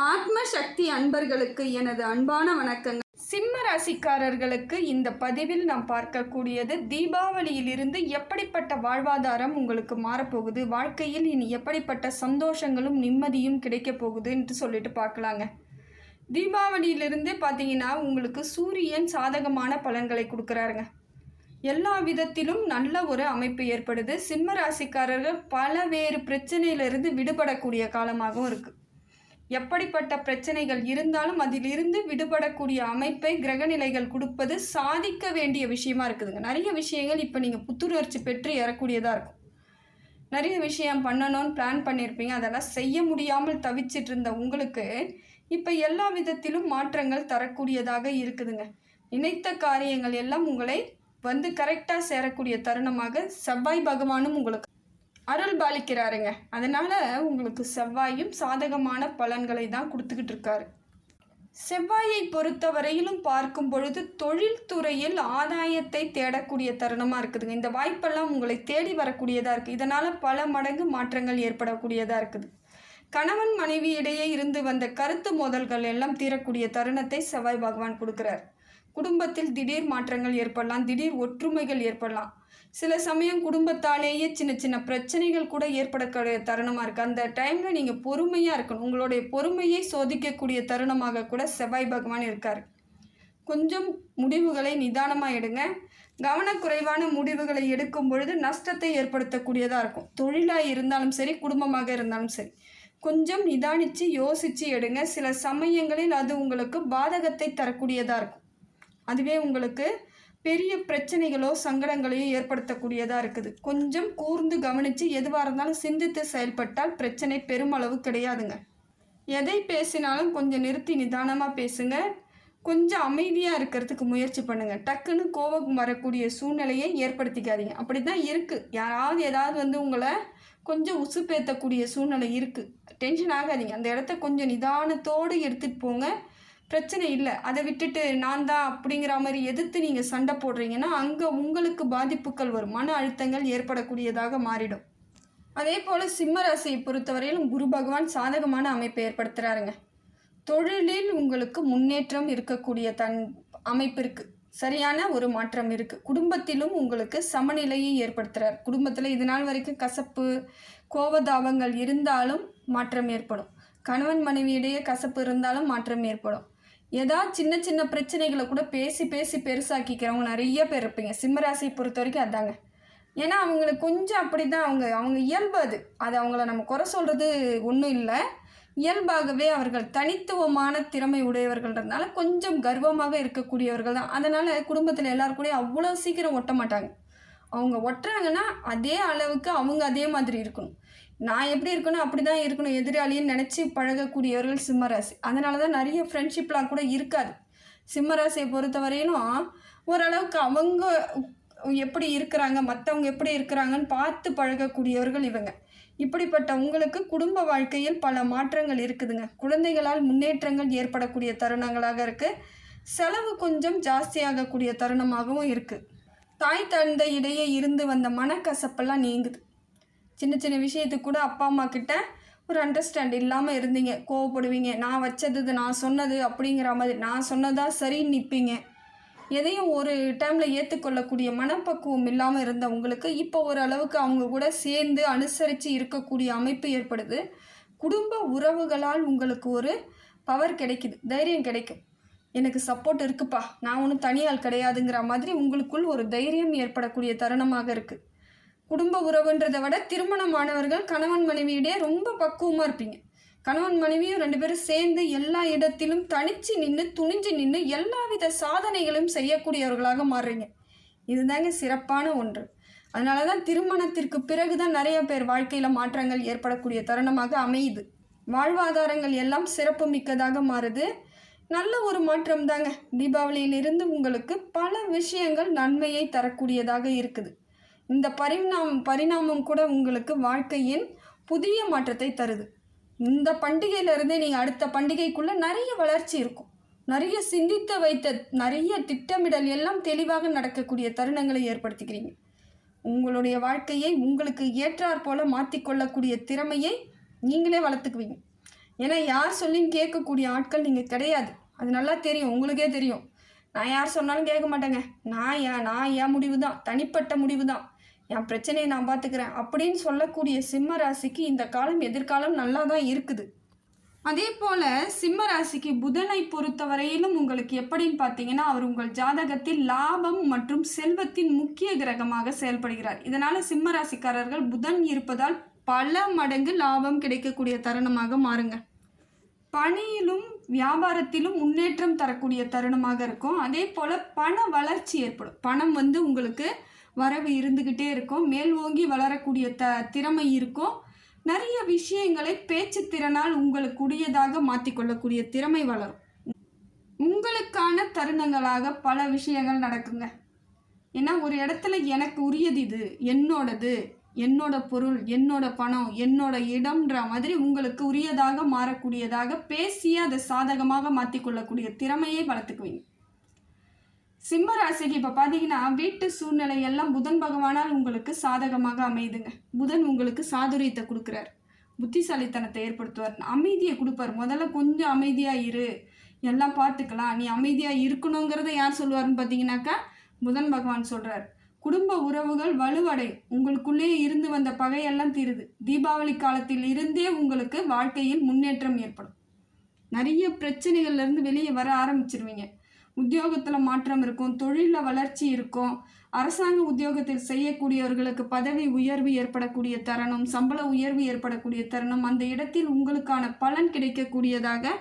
ஆத்ம சக்தி அன்பர்களுக்கு எனது அன்பான வணக்கங்கள். சிம்ம ராசிக்காரர்களுக்கு இந்த பதிவில் நாம் பார்க்கக்கூடியது தீபாவளியிலிருந்து எப்படிப்பட்ட வாழ்வாதாரம் உங்களுக்கு மாறப்போகுது, வாழ்க்கையில் இனி எப்படிப்பட்ட சந்தோஷங்களும் நிம்மதியும் கிடைக்கப் போகுது என்று சொல்லிட்டு பார்க்கலாங்க. தீபாவளியிலிருந்தே பார்த்தீங்கன்னா உங்களுக்கு சூரியன் சாதகமான பலன்களை கொடுக்குறாருங்க. எல்லா விதத்திலும் நல்ல ஒரு அமைப்பு ஏற்படுது. சிம்ம ராசிக்காரர்கள் பலவேறு பிரச்சனையிலிருந்து விடுபடக்கூடிய காலமாகவும் இருக்குது. எப்படிப்பட்ட பிரச்சனைகள் இருந்தாலும் அதிலிருந்து விடுபடக்கூடிய அமைப்பை கிரகநிலைகள் கொடுப்பது சாதிக்க வேண்டிய விஷயமா இருக்குதுங்க. நிறைய விஷயங்கள் இப்போ நீங்கள் புத்துணர்ச்சி பெற்று ஏறக்கூடியதாக இருக்கும். நிறைய விஷயம் பண்ணணும்னு பிளான் பண்ணியிருப்பீங்க, அதெல்லாம் செய்ய முடியாமல் தவிச்சிட்டு இருந்த உங்களுக்கு இப்போ எல்லா விதத்திலும் மாற்றங்கள் தரக்கூடியதாக இருக்குதுங்க. நினைத்த காரியங்கள் எல்லாம் உங்களை வந்து கரெக்டாக சேரக்கூடிய தருணமாக செவ்வாய் பகவானும் உங்களுக்கு அருள் பாலிக்கிறாருங்க. அதனால் உங்களுக்கு செவ்வாயும் சாதகமான பலன்களை தான் கொடுத்துக்கிட்டு இருக்காரு. செவ்வாயை பொறுத்தவரையிலும் பார்க்கும் பொழுது தொழில்துறையில் ஆதாயத்தை தேடக்கூடிய தருணமாக இருக்குதுங்க. இந்த வாய்ப்பெல்லாம் உங்களை தேடி வரக்கூடியதாக இருக்குது. இதனால் பல மடங்கு மாற்றங்கள் ஏற்படக்கூடியதாக இருக்குது. கணவன் மனைவி இடையே இருந்து வந்த கருத்து மோதல்கள் எல்லாம் தீரக்கூடிய தருணத்தை செவ்வாய் பகவான் கொடுக்குறார். குடும்பத்தில் திடீர் மாற்றங்கள் ஏற்படலாம், திடீர் ஒற்றுமைகள் ஏற்படலாம். சில சமயம் குடும்பத்தாலேயே சின்ன சின்ன பிரச்சனைகள் கூட ஏற்படக்கூடிய தருணமாக இருக்குது. அந்த டைமில் நீங்கள் பொறுமையாக இருக்கணும். உங்களுடைய பொறுமையை சோதிக்கக்கூடிய தருணமாக கூட செவ்வாய் பகவான் இருக்கார். கொஞ்சம் முடிவுகளை நிதானமாக எடுங்க. கவனக்குறைவான முடிவுகளை எடுக்கும் பொழுது நஷ்டத்தை ஏற்படுத்தக்கூடியதாக இருக்கும். தொழிலாக இருந்தாலும் சரி, குடும்பமாக இருந்தாலும் சரி, கொஞ்சம் நிதானித்து யோசித்து எடுங்க. சில சமயங்களில் அது உங்களுக்கு பாதகத்தை தரக்கூடியதாக இருக்கும். அதுவே உங்களுக்கு பெரிய பிரச்சனைகளோ சங்கடங்களையோ ஏற்படுத்தக்கூடியதாக இருக்குது. கொஞ்சம் கூர்ந்து கவனித்து எதுவாக இருந்தாலும் சிந்தித்து செயல்பட்டால் பிரச்சனை பெருமளவு கிடையாதுங்க. எதை பேசினாலும் கொஞ்சம் நிறுத்தி நிதானமாக பேசுங்க. கொஞ்சம் அமைதியாக இருக்கிறதுக்கு முயற்சி பண்ணுங்கள். டக்குன்னு கோபம் வரக்கூடிய சூழ்நிலையை ஏற்படுத்திக்காதீங்க. அப்படி தான் இருக்குது. யாராவது ஏதாவது உங்களை கொஞ்சம் உசுப்பேற்றக்கூடிய சூழ்நிலை இருக்குது, டென்ஷன் ஆகாதீங்க. அந்த இடத்த கொஞ்சம் நிதானத்தோடு எடுத்துகிட்டு போங்க. பிரச்சனை இல்லை. அதை விட்டுட்டு நான் தான் அப்படிங்கிற மாதிரி எதிர்த்து நீங்கள் சண்டை போடுறீங்கன்னா அங்கே உங்களுக்கு பாதிப்புகள் வரும், மன அழுத்தங்கள் ஏற்படக்கூடியதாக மாறிடும். அதே போல் சிம்ம ராசியை பொறுத்தவரையிலும் குரு பகவான் சாதகமான அமைப்பை ஏற்படுத்துகிறாருங்க. தொழிலில் உங்களுக்கு முன்னேற்றம் இருக்கக்கூடிய அமைப்பு இருக்குது, சரியான ஒரு மாற்றம் இருக்குது. குடும்பத்திலும் உங்களுக்கு சமநிலையை ஏற்படுத்துகிறார். குடும்பத்தில் இது நாள் வரைக்கும் கசப்பு கோபதாபங்கள் இருந்தாலும் மாற்றம் ஏற்படும். கணவன் மனைவியிடையே கசப்பு இருந்தாலும் மாற்றம் ஏற்படும். ஏதாவது சின்ன சின்ன பிரச்சனைகளை கூட பேசி பேசி பெருசாக்கிக்கிறவங்க நிறைய பேர் இருப்பீங்க. சிம்மராசியை பொறுத்த வரைக்கும் அதாங்க. ஏன்னா அவங்களுக்கு கொஞ்சம் அப்படி தான் அவங்க இயல்பு. அது அவங்கள நம்ம குறை சொல்கிறது ஒன்றும் இல்லை. இயல்பாகவே அவர்கள் தனித்துவமான திறமை உடையவர்கள்ன்றதுனால கொஞ்சம் கர்வமாக இருக்கக்கூடியவர்கள் தான். அதனால் குடும்பத்தில் எல்லாருக்கூடயும் அவ்வளோ சீக்கிரம் ஒட்ட மாட்டாங்க. அவங்க ஒட்டுறாங்கன்னா அதே அளவுக்கு அவங்க அதே மாதிரி இருக்கணும். நான் எப்படி இருக்கணும் அப்படி தான் இருக்கணும் எதிராளின்னு நினச்சி பழகக்கூடியவர்கள் சிம்மராசி. அதனால தான் நிறைய ஃப்ரெண்ட்ஷிப்லாம் கூட இருக்காது. சிம்மராசியை பொறுத்தவரையிலும் ஓரளவுக்கு அவங்க எப்படி இருக்கிறாங்க, மற்றவங்க எப்படி இருக்கிறாங்கன்னு பார்த்து பழகக்கூடியவர்கள் இவங்க. இப்படிப்பட்ட உங்களுக்கு குடும்ப வாழ்க்கையில் பல மாற்றங்கள் இருக்குதுங்க. குழந்தைகளால் முன்னேற்றங்கள் ஏற்படக்கூடிய தருணங்களாக இருக்குது. செலவு கொஞ்சம் ஜாஸ்தியாகக்கூடிய தருணமாகவும் இருக்குது. தாய் தந்தை இடையே இருந்து வந்த மனக்கசப்பெல்லாம் நீங்குது. சின்ன சின்ன விஷயத்துக்கு கூட அப்பா அம்மா கிட்ட ஒரு அண்டர்ஸ்டாண்ட் இல்லாமல் இருந்தீங்க, கோவப்படுவீங்க. நான் வச்சது நான் சொன்னது அப்படிங்கிற மாதிரி நான் சொன்னதாக சரின்னு நிற்பீங்க. எதையும் ஒரு டைமில் ஏற்றுக்கொள்ளக்கூடிய மனப்பக்குவம் இல்லாமல் இருந்த உங்களுக்கு இப்போ ஓரளவுக்கு அவங்க கூட சேர்ந்து அனுசரித்து இருக்கக்கூடிய அமைப்பு ஏற்படுது. குடும்ப உறவுகளால் உங்களுக்கு ஒரு பவர் கிடைக்குது, தைரியம் கிடைக்கும். எனக்கு சப்போர்ட் இருக்குப்பா, நான் ஒன்றும் தனியால் கிடையாதுங்கிற மாதிரி உங்களுக்குள் ஒரு தைரியம் ஏற்படக்கூடிய தருணமாக இருக்குது. குடும்ப உறவுன்றதை விட திருமணமானவர்கள் கணவன் மனைவியிடையே ரொம்ப பக்குவமாக இருப்பீங்க. கணவன் மனைவியும் ரெண்டு பேரும் சேர்ந்து எல்லா இடத்திலும் தனிச்சு நின்று துணிஞ்சு நின்று எல்லா வித சாதனைகளையும் செய்யக்கூடியவர்களாக மாறுறீங்க. இதுதாங்க சிறப்பான ஒன்று. அதனால தான் திருமணத்திற்கு பிறகு தான் நிறைய பேர் வாழ்க்கையில் மாற்றங்கள் ஏற்படக்கூடிய தருணமாக அமையுது. வாழ்வாதாரங்கள் எல்லாம் சிறப்பு மிக்கதாக மாறுது. நல்ல ஒரு மாற்றம் தாங்க. தீபாவளியிலிருந்து உங்களுக்கு பல விஷயங்கள் நன்மையை தரக்கூடியதாக இருக்குது. இந்த பரிணாமம் கூட உங்களுக்கு வாழ்க்கையின் புதிய மாற்றத்தை தருது. இந்த பண்டிகையிலிருந்தே நீங்கள் அடுத்த பண்டிகைக்குள்ளே நிறைய வளர்ச்சி இருக்கும். நிறைய சிந்தித்து வைத்த நிறைய திட்டமிடல் எல்லாம் தெளிவாக நடக்கக்கூடிய தருணங்களை ஏற்படுத்திக்கிறீங்க. உங்களுடைய வாழ்க்கையை உங்களுக்கு ஏற்றாற் போல மாற்றிக்கொள்ளக்கூடிய திறமையை நீங்களே வளர்த்துக்குவீங்க. ஏன்னா யார் சொல்லியும் கேட்கக்கூடிய ஆட்கள் நீங்கள் கிடையாது. அது நல்லா தெரியும், உங்களுக்கே தெரியும். நான் யார் சொன்னாலும் கேட்க மாட்டேங்க. நான் என் முடிவு தான், தனிப்பட்ட முடிவு தான், என் பிரச்சனையை நான் பார்த்துக்கிறேன் அப்படின்னு சொல்லக்கூடிய சிம்ம ராசிக்கு இந்த காலம் எதிர்காலம் நல்லா தான் இருக்குது. அதே போல் சிம்ம ராசிக்கு புதனை பொறுத்தவரையிலும் உங்களுக்கு எப்படின்னு பார்த்தீங்கன்னா, அவர் உங்கள் ஜாதகத்தில் லாபம் மற்றும் செல்வத்தின் முக்கிய கிரகமாக செயல்படுகிறார். இதனால் சிம்ம ராசிக்காரர்கள் புதன் இருப்பதால் பல மடங்கு லாபம் கிடைக்கக்கூடிய தருணமாக மாறுங்க. பணியிலும் வியாபாரத்திலும் முன்னேற்றம் தரக்கூடிய தருணமாக இருக்கும். அதே போல் பண வளர்ச்சி ஏற்படும். பணம் உங்களுக்கு வரவு இருந்துக்கிட்டே இருக்கும். மேல் ஓங்கி வளரக்கூடிய திறமை இருக்கும். நிறைய விஷயங்களை பேச்சு திறனால் உங்களுக்குரியதாக மாற்றிக்கொள்ளக்கூடிய திறமை வளரும். உங்களுக்கான தருணங்களாக பல விஷயங்கள் நடக்குங்க. ஏன்னா ஒரு இடத்துல எனக்கு உரியது, இது என்னோடது, என்னோட பொருள், என்னோட பணம், என்னோட இடம்ன்ற மாதிரி உங்களுக்கு உரியதாக மாறக்கூடியதாக பேசி அதை சாதகமாக மாற்றிக்கொள்ளக்கூடிய திறமையை வளர்த்துக்குவீங்க. சிம்ம ராசிக்கு இப்போ பார்த்தீங்கன்னா வீட்டு சூழ்நிலை எல்லாம் புதன் பகவானால் உங்களுக்கு சாதகமாக அமையுதுங்க. புதன் உங்களுக்கு சாதுரியத்தை கொடுக்குறார், புத்திசாலித்தனத்தை ஏற்படுத்துவார், அமைதியை கொடுப்பார். முதல்ல கொஞ்சம் அமைதியாக இரு, எல்லாம் பார்த்துக்கலாம், நீ அமைதியாக இருக்கணுங்கிறத யார் சொல்லுவார்னு பார்த்தீங்கன்னாக்கா புதன் பகவான் சொல்கிறார். குடும்ப உறவுகள் வலுவடையும். உங்களுக்குள்ளே இருந்து வந்த பகையெல்லாம் தீருது. தீபாவளி காலத்தில் இருந்தே உங்களுக்கு வாழ்க்கையில் முன்னேற்றம் ஏற்படும். நிறைய பிரச்சனைகள்லேருந்து வெளியே வர ஆரம்பிச்சிருவீங்க. உத்தியோகத்தில் மாற்றம் இருக்கும், தொழிலில் வளர்ச்சி இருக்கும். அரசாங்க உத்தியோகத்தில் செய்யக்கூடியவர்களுக்கு பதவி உயர்வு ஏற்படக்கூடிய தருணம், சம்பள உயர்வு ஏற்படக்கூடிய தருணம், அந்த இடத்தில் உங்களுக்கான பலன் கிடைக்கக்கூடியதாக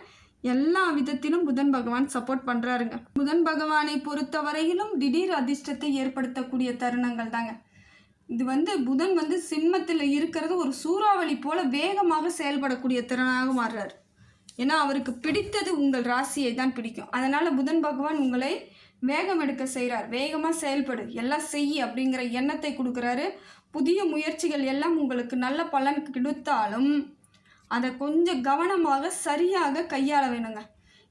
எல்லா விதத்திலும் புதன் பகவான் சப்போர்ட் பண்ணுறாருங்க. புதன் பகவானை பொறுத்தவரையிலும் திடீர் அதிர்ஷ்டத்தை ஏற்படுத்தக்கூடிய தருணங்கள் தாங்க இது. புதன் சிம்மத்தில் இருக்கிறது ஒரு சூறாவளி போல வேகமாக செயல்படக்கூடிய திறனாக மாறுறாரு. ஏன்னா அவருக்கு பிடித்தது உங்கள் ராசியை தான் பிடிக்கும். அதனால் புதன் பகவான் உங்களை வேகம் எடுக்க செய்கிறார். வேகமாக செயல்படு, எல்லாம் செய் அப்படிங்கிற எண்ணத்தை கொடுக்குறாரு. புதிய முயற்சிகள் எல்லாம் உங்களுக்கு நல்ல பலன் கொடுத்தாலும் அதை கொஞ்சம் கவனமாக சரியாக கையாள வேணுங்க.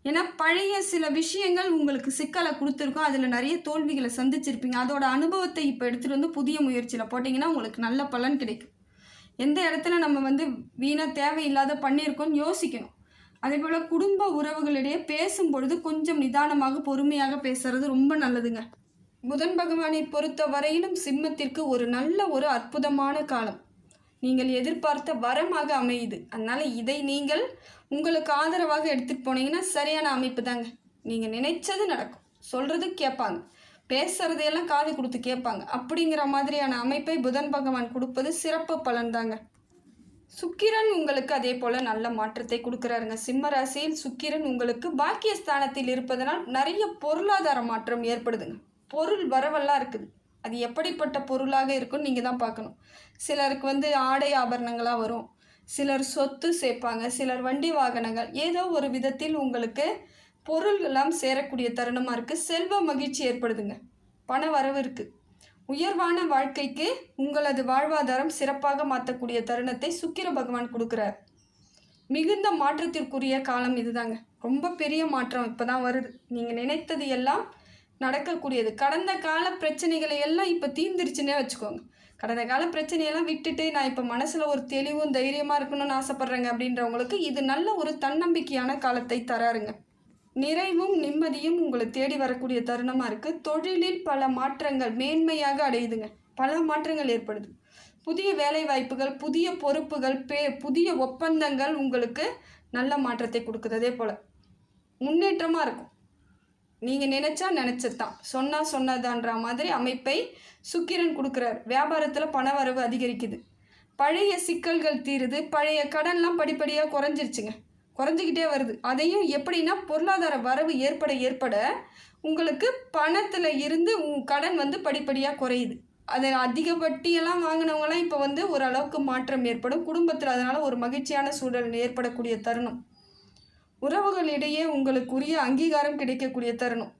ஏன்னா பழைய சில விஷயங்கள் உங்களுக்கு சிக்கலை கொடுத்துருக்கோம், அதில் நிறைய தோல்விகளை சந்திச்சிருப்பீங்க. அதோட அனுபவத்தை இப்போ எடுத்துகிட்டு பொதிய முயற்சியில் போட்டிங்கன்னா உங்களுக்கு நல்ல பலன் கிடைக்கும். எந்த இடத்துல நம்ம வீணாக தேவையில்லாத பண்ணியிருக்கோம்னு யோசிக்கணும். அதே போல் குடும்ப உறவுகளிடையே பேசும்பொழுது கொஞ்சம் நிதானமாக பொறுமையாக பேசுறது ரொம்ப நல்லதுங்க. புதன் பகவானை பொறுத்த வரையிலும் சிம்மத்திற்கு ஒரு நல்ல ஒரு அற்புதமான காலம். நீங்கள் எதிர்பார்த்த வரமாக அமையுது. அதனால் இதை நீங்கள் உங்களுக்கு ஆதரவாக எடுத்துகிட்டு போனீங்கன்னா சரியான அமைப்பு தாங்க. நீங்கள் நினைச்சது நடக்கும், சொல்கிறது கேட்பாங்க, பேசுகிறதையெல்லாம் காது கொடுத்து கேட்பாங்க. அப்படிங்கிற மாதிரியான அமைப்பை புதன் பகவான் கொடுப்பது சிறப்பு பலன் தாங்க. சுக்கிரன் உங்களுக்கு அதே போல் நல்ல மாற்றத்தை கொடுக்குறாருங்க. சிம்ம ராசியில் சுக்கிரன் உங்களுக்கு பாக்கியஸ்தானத்தில் இருப்பதனால் நிறைய பொருளாதார மாற்றம் ஏற்படுதுங்க. பொருள் வரவெல்லாம் இருக்குது. அது எப்படிப்பட்ட பொருளாக இருக்குன்னு நீங்கள் தான் பார்க்கணும். சிலருக்கு ஆடை ஆபரணங்களாக வரும், சிலர் சொத்து சேர்ப்பாங்க, சிலர் வண்டி வாகனங்கள், ஏதோ ஒரு விதத்தில் உங்களுக்கு பொருள்கள்லாம் சேரக்கூடிய தருணமாக இருக்குது. செல்வ மகிழ்ச்சி ஏற்படுதுங்க, பண வரவு இருக்குது. உயர்வான வாழ்க்கைக்கு உங்களது வாழ்வாதாரம் சிறப்பாக மாற்றக்கூடிய தருணத்தை சுக்கிர பகவான் கொடுக்குறார். மிகுந்த மாற்றத்திற்குரிய காலம் இதுதாங்க. ரொம்ப பெரிய மாற்றம் இப்போ தான் வருது. நீங்கள் நினைத்தது எல்லாம் நடக்கக்கூடியது. கடந்த கால பிரச்சனைகளை எல்லாம் இப்போ தீர்ந்துருச்சுன்னே வச்சுக்கோங்க. கடந்த கால பிரச்சனையெல்லாம் விட்டுட்டு நான் இப்போ மனசில் ஒரு தெளிவும் தைரியமாக இருக்கணும்னு ஆசைப்பட்றேங்க அப்படின்றவங்களுக்கு இது நல்ல ஒரு தன்னம்பிக்கையான காலத்தை தராருங்க. நிறைவும் நிம்மதியும் உங்களை தேடி வரக்கூடிய தருணமாக இருக்குது. தொழிலில் பல மாற்றங்கள் மேன்மையாக அடையுதுங்க. பல மாற்றங்கள் ஏற்படுது. புதிய வேலை வாய்ப்புகள், புதிய பொறுப்புகள், புதிய ஒப்பந்தங்கள் உங்களுக்கு நல்ல மாற்றத்தை கொடுக்குது. அதே போல் முன்னேற்றமாக இருக்கும். நீங்கள் நினச்சது தான், சொன்னதான்ற மாதிரி அமைப்பை சுக்கிரன் கொடுக்குறார். வியாபாரத்தில் பண வரவு அதிகரிக்குது. பழைய சிக்கல்கள் தீருது. பழைய கடன்லாம் படிப்படியாக குறைஞ்சிக்கிட்டே வருது. அதையும் எப்படின்னா பொருளாதார வரவு ஏற்பட உங்களுக்கு பணத்தில் இருந்து கடன் படிப்படியாக குறையுது. அதை அதிக வட்டியெல்லாம் வாங்கினவங்களாம் இப்போ ஓரளவுக்கு மாற்றம் ஏற்படும் குடும்பத்தில். அதனால் ஒரு மகிழ்ச்சியான சூழல் ஏற்படக்கூடிய தருணம். உறவுகளிடையே உங்களுக்குரிய அங்கீகாரம் கிடைக்கக்கூடிய தருணம்.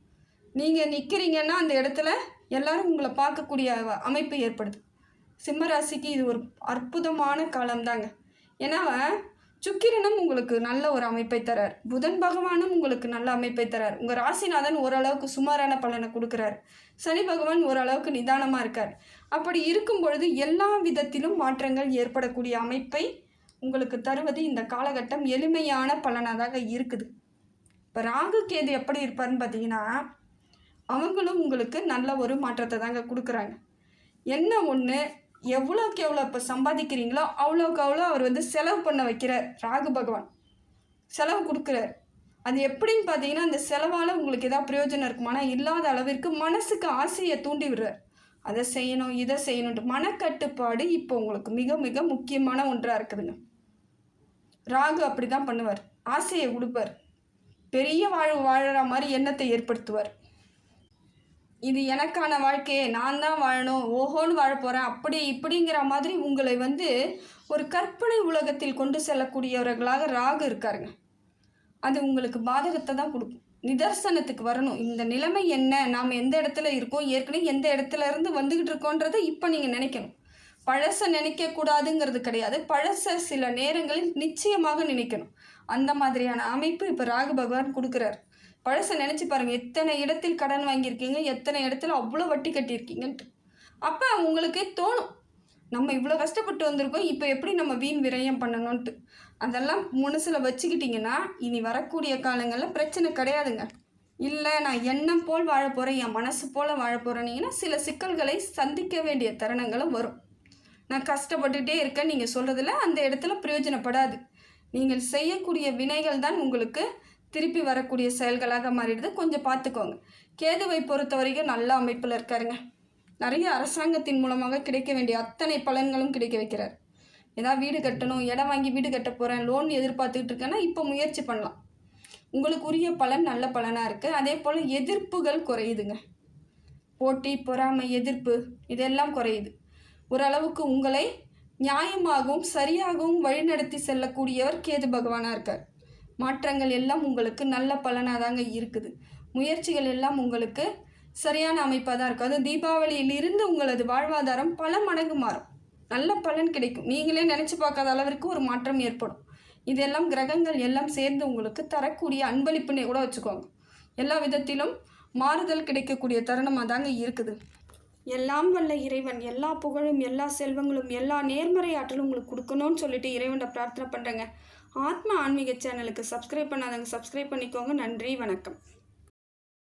நீங்கள் நிற்கிறீங்கன்னா அந்த இடத்துல எல்லாரும் உங்களை பார்க்கக்கூடிய அமைப்பு ஏற்படுது. சிம்மராசிக்கு இது ஒரு அற்புதமான காலம்தாங்க. ஏன்னா சுக்கிரனும் உங்களுக்கு நல்ல ஒரு அமைப்பை தரார், புதன் பகவானும் உங்களுக்கு நல்ல அமைப்பை தரார். உங்கள் ராசிநாதன் ஓரளவுக்கு சுமாரான பலனை கொடுக்குறார், சனி பகவான் ஓரளவுக்கு நிதானமாக இருக்கார். அப்படி இருக்கும் பொழுது எல்லா விதத்திலும் மாற்றங்கள் ஏற்படக்கூடிய அமைப்பை உங்களுக்கு தருவது இந்த காலகட்டம் எளிமையான பலனாக இருக்குது. இப்போ ராகு கேது எப்படி இருப்பாருன்னு பார்த்தீங்கன்னா, அவங்களும் உங்களுக்கு நல்ல ஒரு மாற்றத்தை தாங்க கொடுக்குறாங்க. என்ன ஒன்று, எவ்வளோக்கு எவ்வளோ இப்போ சம்பாதிக்கிறீங்களோ அவ்வளோக்கு அவ்வளோ அவர் வந்து செலவு பண்ண வைக்கிறார். ராகு பகவான் செலவு கொடுக்குறார். அது எப்படின்னு பார்த்தீங்கன்னா, அந்த செலவால் உங்களுக்கு ஏதாவது பிரயோஜனம் இருக்குமானா இல்லாத அளவிற்கு மனசுக்கு ஆசையை தூண்டி விடுறார். அதை செய்யணும், இதை செய்யணுன்ட்டு மனக்கட்டுப்பாடு இப்போ உங்களுக்கு மிக மிக முக்கியமான ஒன்றாக இருக்குதுங்க. ராகு அப்படி தான் பண்ணுவார். ஆசையை கொடுப்பார். பெரிய வாழற மாதிரி எண்ணத்தை ஏற்படுத்துவார். இது எனக்கான வாழ்க்கையே, நான் தான் வாழணும், ஓஹோன்னு வாழ போகிறேன், அப்படி இப்படிங்கிற மாதிரி உங்களை வந்து ஒரு கற்பனை உலகத்தில் கொண்டு செல்லக்கூடியவர்களாக ராகு இருக்காருங்க. அது உங்களுக்கு பாதகத்தை தான் கொடுக்கும். நிதர்சனத்துக்கு வரணும். இந்த நிலைமை என்ன, நாம் எந்த இடத்துல இருக்கோம், ஏற்கனவே எந்த இடத்துல இருந்து வந்துக்கிட்டு இருக்கோன்றதை இப்போ நீங்கள் நினைக்கணும். பழசை நினைக்கக்கூடாதுங்கிறது கிடையாது. பழசை சில நேரங்களில் நிச்சயமாக நினைக்கணும். அந்த மாதிரியான அமைப்பு இப்போ ராகு பகவான் கொடுக்குறார். பழசை நினச்சி பாருங்கள், எத்தனை இடத்தில் கடன் வாங்கியிருக்கீங்க, எத்தனை இடத்துல அவ்வளோ வட்டி கட்டியிருக்கீங்கன்ட்டு. அப்போ உங்களுக்கே தோணும், நம்ம இவ்வளோ கஷ்டப்பட்டு வந்திருக்கோம், இப்போ எப்படி நம்ம வீண் விரயம் பண்ணணுன்ட்டு. அதெல்லாம் மனசில் வச்சுக்கிட்டிங்கன்னா இனி வரக்கூடிய காலங்களில் பிரச்சனை கிடையாதுங்க. இல்லை நான் எண்ணம் போல் வாழ போகிறேன், என் மனசு போல் வாழ போகிறேன்னீங்கன்னா சில சிக்கல்களை சந்திக்க வேண்டிய தருணங்களும் வரும். நான் கஷ்டப்பட்டுகிட்டே இருக்கேன் நீங்கள் சொல்கிறதுல அந்த இடத்துல பிரயோஜனப்படாது. நீங்கள் செய்யக்கூடிய வினைகள் தான் உங்களுக்கு திருப்பி வரக்கூடிய செயல்களாக மாறிடுது. கொஞ்சம் பார்த்துக்கோங்க. கேதுவை பொறுத்த வரைக்கும் நல்ல அமைப்பில் இருக்காருங்க. நிறைய அரசாங்கத்தின் மூலமாக கிடைக்க வேண்டிய அத்தனை பலன்களும் கிடைக்க வைக்கிறார். ஏதாவது வீடு கட்டணும், இடம் வாங்கி வீடு கட்ட போகிறேன், லோன் எதிர்பார்த்துக்கிட்டு இருக்கேன்னா இப்போ முயற்சி பண்ணலாம். உங்களுக்கு உரிய பலன் நல்ல பலனாக இருக்குது. அதே போல் எதிர்ப்புகள் குறையுதுங்க. போட்டி, பொறாமை, எதிர்ப்பு இதெல்லாம் குறையுது. ஓரளவுக்கு உங்களை நியாயமாகவும் சரியாகவும் வழிநடத்தி செல்லக்கூடியவர் கேது பகவானாக இருக்கார். மாற்றங்கள் எல்லாம் உங்களுக்கு நல்ல பலனாக தாங்க இருக்குது. முயற்சிகள் எல்லாம் உங்களுக்கு சரியான அமைப்பாக தான் இருக்கும். அது தீபாவளியிலிருந்து உங்களது வாழ்வாதாரம் பல மடங்கு மாறும். நல்ல பலன் கிடைக்கும். நீங்களே நினச்சி பார்க்காத அளவிற்கு ஒரு மாற்றம் ஏற்படும். இதெல்லாம் கிரகங்கள் எல்லாம் சேர்ந்து உங்களுக்கு தரக்கூடிய அன்பளிப்புன்னே கூட வச்சுக்கோங்க. எல்லா விதத்திலும் மாறுதல் கிடைக்கக்கூடிய தருணமாக தாங்க இருக்குது. எல்லாம் வல்ல இறைவன் எல்லா புகழும், எல்லா செல்வங்களும், எல்லா நேர்மறை ஆற்றலும் உங்களுக்கு கொடுக்கணும்னு சொல்லிட்டு இறைவன்கிட்ட பிரார்த்தனை பண்ணுறேங்க. ஆத்மா ஆன்மீக சேனலுக்கு சப்ஸ்கிரைப் பண்ணாதவங்க சப்ஸ்கிரைப் பண்ணிக்கோங்க. நன்றி, வணக்கம்.